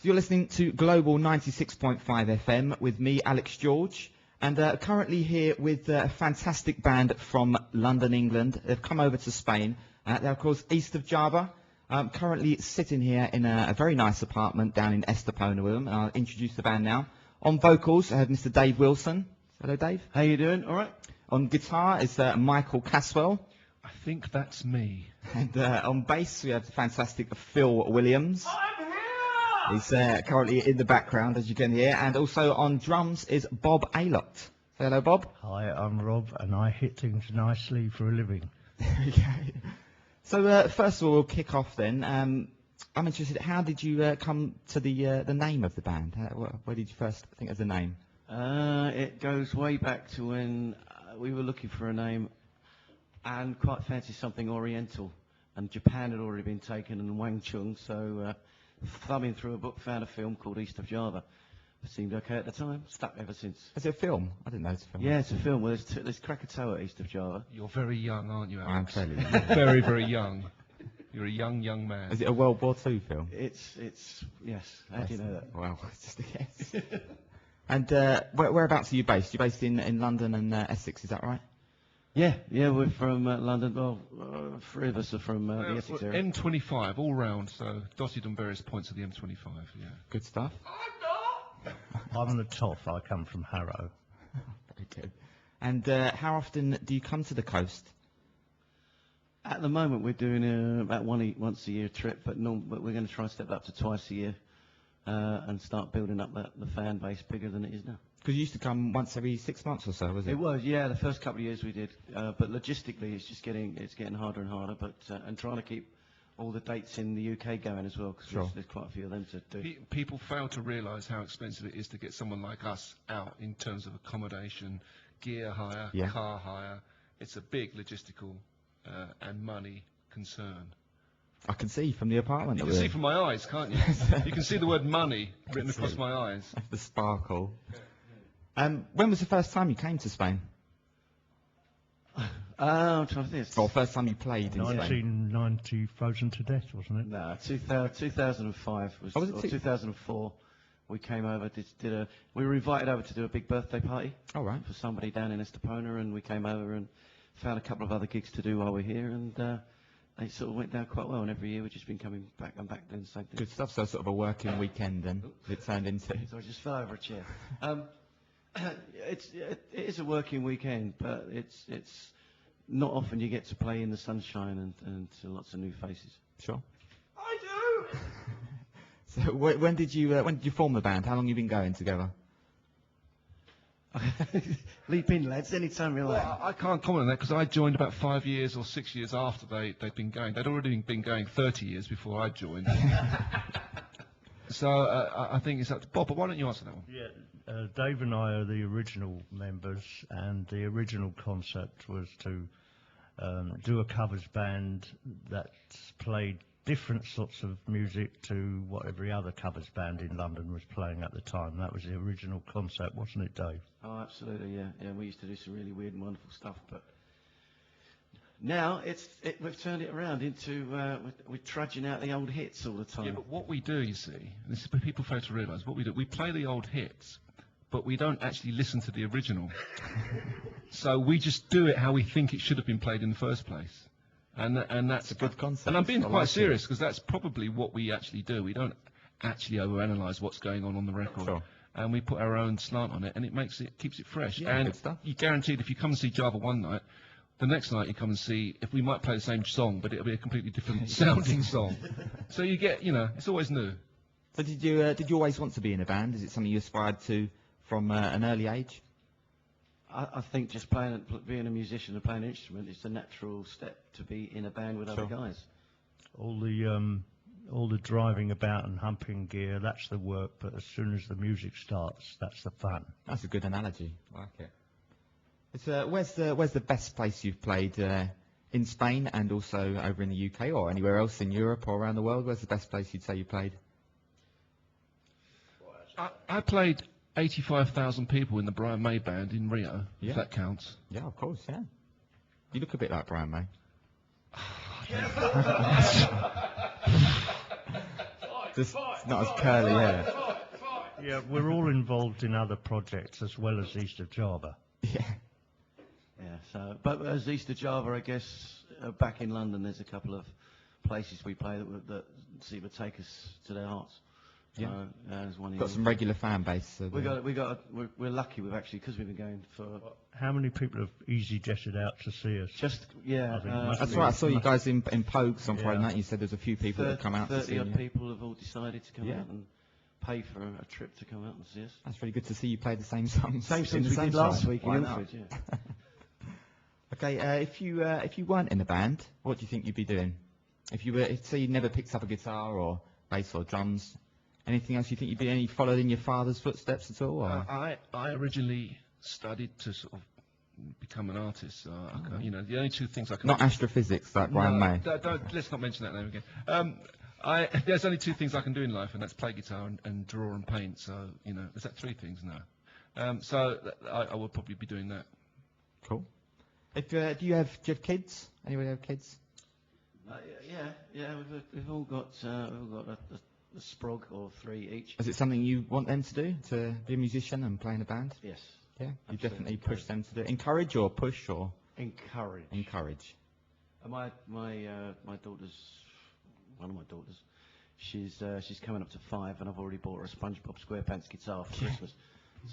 So you're listening to Global 96.5 FM with me, Alex George, and currently here with a fantastic band from London, England. They've come over to Spain. They're, of course, East of Java. Currently sitting here in a very nice apartment down in Estepona with them. And I'll introduce the band now. On vocals, I have Mr. Dave Wilson. Hello, Dave. How you doing? All right. On guitar is Michael Caswell. I think that's me. And on bass, we have the fantastic Phil Williams. I'm here! He's currently in the background, as you can hear. And also on drums is Bob Aylott. Say hello, Bob. Hi, I'm Rob, and I hit things nicely for a living. Okay. So first of all, we'll kick off then. I'm interested, how did you come to the name of the band? Where did you first think of the name? It goes way back to when we were looking for a name and quite fancy something oriental. And Japan had already been taken and Wang Chung, so thumbing through a book, found a film called East of Java. It seemed okay at the time, stuck ever since. Is it a film? I didn't know it's a film. Yeah, it's a film. Well, there's Krakatoa East of Java. You're very young, aren't you, Alex? I'm fairly young. You're very, very young. You're a young man. Is it a World War II film? It's yes. How do you know that? Well, it's just a guess. And whereabouts are you based? You're based in London and Essex, is that right? Yeah, we're from London. Well, three of us are from the Essex area. M25, all round, so dotted on various points of the M25, yeah. Good stuff. I'm the Toff. I come from Harrow. Very good. And how often do you come to the coast? At the moment, we're doing about once a year trip, but we're going to try and step up to twice a year and start building up the fan base bigger than it is now. Because you used to come once every 6 months or so, was it? It was, yeah. The first couple of years we did, but logistically, it's getting harder and harder. But and trying to keep all the dates in the UK going as well, because there's quite a few of them to do. People fail to realise how expensive it is to get someone like us out in terms of accommodation, gear hire, car hire. It's a big logistical and money concern. I can see from the apartment. You can see from my eyes, can't you? You can see the word money written across my eyes. The sparkle. When was the first time you came to Spain? I'm trying to think. Or first time you played in Spain? 1990, Frozen to Death, wasn't it? No, 2005 was, or 2004. We came over, we were invited over to do a big birthday party. Oh, right. For somebody down in Estepona, and we came over and found a couple of other gigs to do while we're here, and they sort of went down quite well. And every year we've just been coming back and back doing the same thing. Good stuff. So sort of a working weekend then it turned into. So I just fell over a chair. It is a working weekend, but it's not often you get to play in the sunshine and to lots of new faces. Sure. I do. So when did you form the band? How long have you been going together? Leap in, lads, anytime you like. Well, I can't comment on that because I joined about 5 years or 6 years after they'd been going. They'd already been going 30 years before I joined. So I think it's up to Bob, but why don't you answer that one? Yeah, Dave and I are the original members, and the original concept was to do a covers band that played different sorts of music to what every other covers band in London was playing at the time. That was the original concept, wasn't it, Dave? Oh, absolutely, yeah. Yeah, we used to do some really weird and wonderful stuff, but now we've turned it around into we're trudging out the old hits all the time. Yeah, but what we do, you see, and this is what people fail to realise, what we do, we play the old hits, but we don't actually listen to the original. So we just do it how we think it should have been played in the first place. And that's a good concept. And I'm being quite serious, because that's probably what we actually do. We don't actually overanalyze what's going on the record. Sure. And we put our own slant on it, and it keeps it fresh. Yeah, and good stuff. you guaranteed if you come and see Java one night, the next night you come and see, if we might play the same song, but it'll be a completely different sounding song. So you get, it's always new. So did you always want to be in a band? Is it something you aspired to from an early age? I think just being a musician and playing an instrument is the natural step to be in a band with other guys. All the driving about and humping gear, that's the work, but as soon as the music starts, that's the fun. That's a good analogy. I like it. It's, where's the best place you've played in Spain and also over in the UK or anywhere else in Europe or around the world? Where's the best place you'd say you played? I played 85,000 people in the Brian May band in Rio, if that counts. Yeah, of course, yeah. You look a bit like Brian May. Just not as curly hair. Yeah, we're all involved in other projects as well as East of Java. Yeah. Yeah, so, but as Easter Java, I guess, back in London, there's a couple of places we play that seem to take us to their hearts. Yeah. There's one Got some regular fan base. So we're lucky with actually, because we've been going for How many people have easy jetted out to see us? just, I think it must That's be- right. I saw you guys in Pogues on Friday Yeah. night. You said there's a few people that have come out to see 30 odd you. people have all decided to come Yeah. out and pay for a trip to come out and see us. That's really good to see you play the same songs. Same in things the we did sunshine. last week in Why not? Ilford, yeah. Okay, if you weren't in a band, what do you think you'd be doing? If you were, say you never picked up a guitar or bass or drums, anything else you think you'd be any followed in your father's footsteps at all? Or? I originally studied to sort of become an artist. So you know, the only two things I can... Not astrophysics like Brian No, May. let's not mention that name again. There's only two things I can do in life, and that's play guitar and draw and paint. So, you know, is that three things? No. I would probably be doing that. Cool. If do you have kids? Anybody have kids? Yeah. We've all got a sprog or three each. Is it something you want them to do, to be a musician and play in a band? Yes. Yeah, you Absolutely. definitely push them to do it. Encourage or push or Encourage. encourage? My daughter's, one of my daughters, she's coming up to 5, and I've already bought her a SpongeBob SquarePants guitar for Christmas.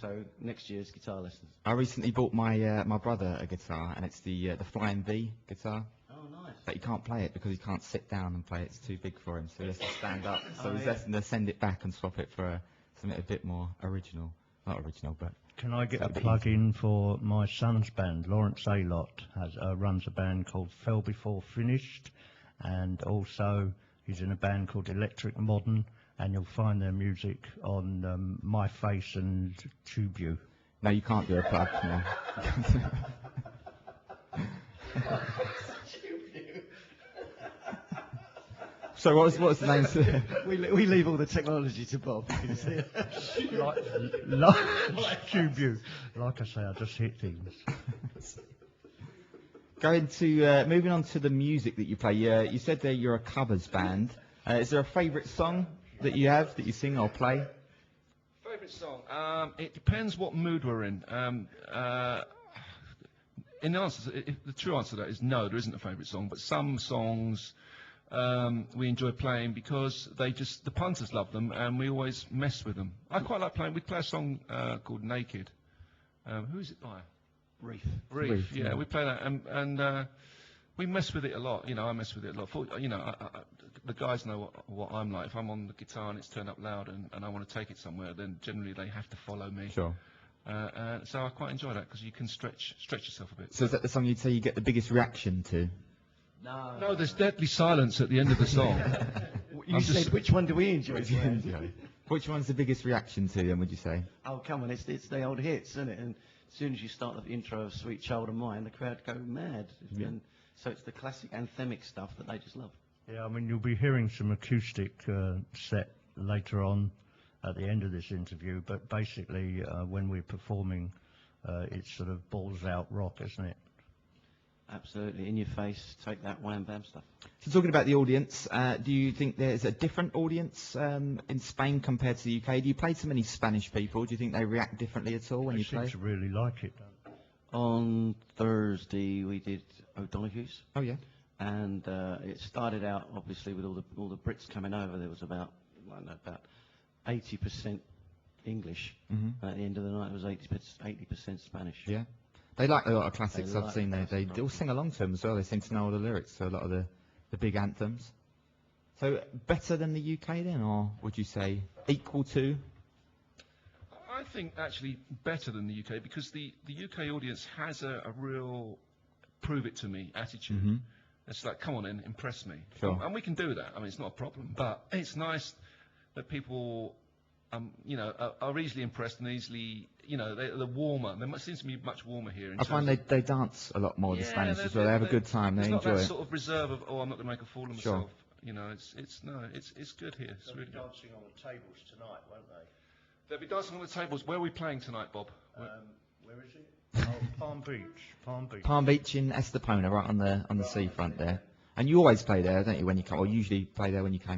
So next year's guitar lessons. I recently bought my my brother a guitar, and it's the Flying V guitar. Oh, nice. But he can't play it because he can't sit down and play it. It's too big for him, so he has to stand up. So Oh, he's yeah. having to send it back and swap it for something a bit more original. Not original, but Can I get a That'd be plug in for my son's band? Lawrence Alott runs a band called Fell Before Finished, and also he's in a band called Electric Modern, and you'll find their music on My Face and TubeView. no, you can't do a plug. No. So what was the name? We leave all the technology to Bob. You can see it. like TubeView. Like I say, I just hit things. Going to moving on to the music that you play. You said there you're a covers band. Is there a favourite song that you have that you sing or play? Favourite song? It depends what mood we're in. In the answer, the true answer to that is no, there isn't a favourite song. But some songs we enjoy playing because the punters love them, and we always mess with them. I quite like playing. We play a song called Naked. Who is it by? Reef. Reef, Yeah, yeah. we play that, and we mess with it a lot. You know, I mess with it a lot. The guys know what I'm like. If I'm on the guitar and it's turned up loud and I want to take it somewhere, then generally they have to follow me. Sure. So I quite enjoy that because you can stretch yourself a bit. So is that the song you'd say you get the biggest reaction to? No, there's deadly silence at the end of the song. You said, which one do we enjoy? Which one's the biggest reaction to then, would you say? Oh, come on, it's the old hits, isn't it? And as soon as you start the intro of Sweet Child of Mine, the crowd go mad. Yeah. And so it's the classic anthemic stuff that they just love. Yeah, I mean, you'll be hearing some acoustic set later on at the end of this interview, but basically when we're performing, it's sort of balls out rock, isn't it? Absolutely, in your face, take that wham bam stuff. So talking about the audience, do you think there's a different audience in Spain compared to the UK? Do you play to many Spanish people? Do you think they react differently at all when They you seem play? to really like it, don't they? On Thursday, we did O'Donoghue's, Oh yeah. and it started out obviously with all the Brits coming over. There was about 80% English. Mhm. At the end of the night, it was 80% Spanish. Yeah. They like a lot of classics. They I've like seen they classic all rock. sing along to them as well. They seem to know all the lyrics to a lot of the big anthems. So better than the UK then, or would you say equal to? I think actually better than the UK because the UK audience has a real prove it to me attitude. Mhm. It's like, come on in, impress me. Sure. And we can do that. I mean, it's not a problem. But it's nice that people, are easily impressed and easily, they're warmer. There seems to be much warmer here. I find they dance a lot more the Spanish as well. They have a good time. They There's not enjoy that it. sort of reserve of, I'm not going to make a fool of Sure. myself. It's good here. It's really good. dancing on the tables tonight, won't they? They'll be dancing on the tables. Where are we playing tonight, Bob? Where is it? Oh, Palm Beach. Palm Beach in Estepona, right on the seafront there. And you always play there, don't you? When you come, or usually play there when you came.